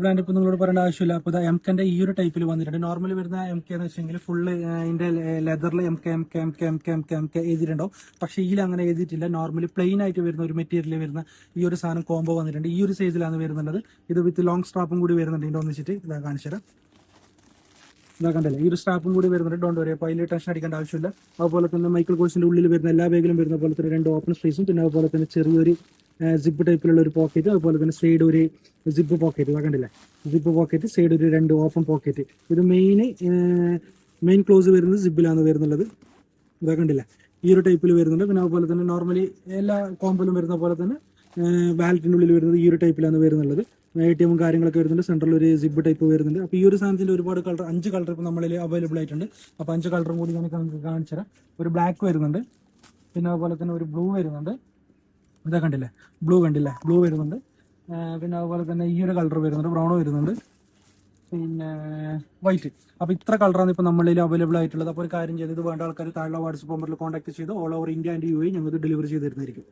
Brand ഇപ്പോൾ നിങ്ങളോട് പറയേണ്ട ആവശ്യമില്ല. അപ്പോൾ എംകെന്റെ ഈ ഒരു ടൈപ്പിൽ വന്നിട്ടുണ്ട്. നോർമലി വരുന്ന എംകെ എന്ന് വെച്ചെങ്കിൽ ഫുള്ള് ഇതിന്റെ ലെതറിൽ എം കെ എഴുതിയിട്ടുണ്ടാവും. പക്ഷേ ഇതിൽ അങ്ങനെ എഴുതിയിട്ടില്ല. നോർമലി പ്ലെയിൻ ആയിട്ട് വരുന്ന ഒരു മെറ്റീരിയൽ വരുന്ന ഈ ഒരു സാധനം കോംബോ വന്നിട്ടുണ്ട്. ഈ ഒരു സൈസിലാണ് വരുന്നുള്ളത്. ഇത് വിത്ത് ലോങ് സ്ട്രാപ്പും കൂടി വരുന്നുണ്ട്. ഇതിന്റെ ഒന്നിച്ചിട്ട് ഇതാ കാണിച്ചു തരാം. ഇതാ കണ്ടല്ലേ, ഈ ഒരു സ്ട്രാപ്പും കൂടി വരുന്നുണ്ട്. ഡോണ്ട് വരി, അപ്പോൾ അതിൽ ടെൻഷൻ അടിക്കേണ്ട ആവശ്യമില്ല. അതുപോലെ തന്നെ മൈക്കിൾ കോഴ്സിന്റെ ഉള്ളിൽ വരുന്ന എല്ലാ ബാഗിലും വരുന്ന പോലെ തന്നെ 2 ഓപ്പൺ സ്പേസും, പിന്നെ അതുപോലെ തന്നെ ചെറിയൊരു സിപ്പ് ടൈപ്പിലുള്ള ഒരു പോക്കറ്റ്, അതുപോലെ തന്നെ സൈഡ് ഒരു സിപ്പ് പോക്കറ്റ്. കണ്ടില്ലേ, സിപ്പ് പോക്കറ്റ്, സൈഡ് ഒരു 2 ഓപ്പൺ പോക്കറ്റ്. ഇത് മെയിൻ ക്ലോസ് വരുന്നത് സിപ്പിലാണ് വരുന്നുള്ളത്. ഇതാ കണ്ടില്ലേ, ഈ ഒരു ടൈപ്പിൽ വരുന്നുണ്ട്. പിന്നെ അതുപോലെ തന്നെ നോർമലി എല്ലാ കോമ്പിലും വരുന്ന പോലെ തന്നെ വാലറ്റിൻ്റെ ഉള്ളിൽ വരുന്നത് ഈ ഒരു ടൈപ്പിലാണ് വരുന്നുള്ളത്. ATM കാര്യങ്ങളൊക്കെ വരുന്നുണ്ട്. സെൻട്രൽ ഒരു സിബ് ടൈപ്പ് വരുന്നുണ്ട്. അപ്പോൾ ഈ ഒരു സാധനത്തിൻ്റെ ഒരുപാട് കളർ, 5 കളർ ഇപ്പോൾ നമ്മളിൽ അവൈലബിൾ ആയിട്ടുണ്ട്. അപ്പോൾ 5 കളറും കൂടി നമുക്ക് കാണിച്ചു തരാം. ഒരു ബ്ലാക്ക് വരുന്നുണ്ട്, പിന്നെ അതുപോലെ തന്നെ ഒരു ബ്ലൂ വരുന്നുണ്ട്. ഇതാ കണ്ടില്ലേ, ബ്ലൂ കണ്ടില്ലേ, ബ്ലൂ വരുന്നുണ്ട്. പിന്നെ അതുപോലെ തന്നെ ഈ ഒരു കളർ വരുന്നുണ്ട്, ബ്രൗൺ വരുന്നുണ്ട്, പിന്നെ വൈറ്റ്. അപ്പോൾ ഇത്ര കളറാണ് ഇപ്പോൾ നമ്മളിൽ അവൈലബിൾ ആയിട്ടുള്ളത്. അപ്പോൾ ഒരു കാര്യം ചെയ്ത് ഇത് വേണ്ട ആൾക്കാർ താഴെ വാട്സപ്പ് നമ്പറിൽ കോൺടാക്ട് ചെയ്ത് all over India and UAE ഞങ്ങൾക്ക് ഡെലിവറി ചെയ്ത് തരുന്നതായിരിക്കും.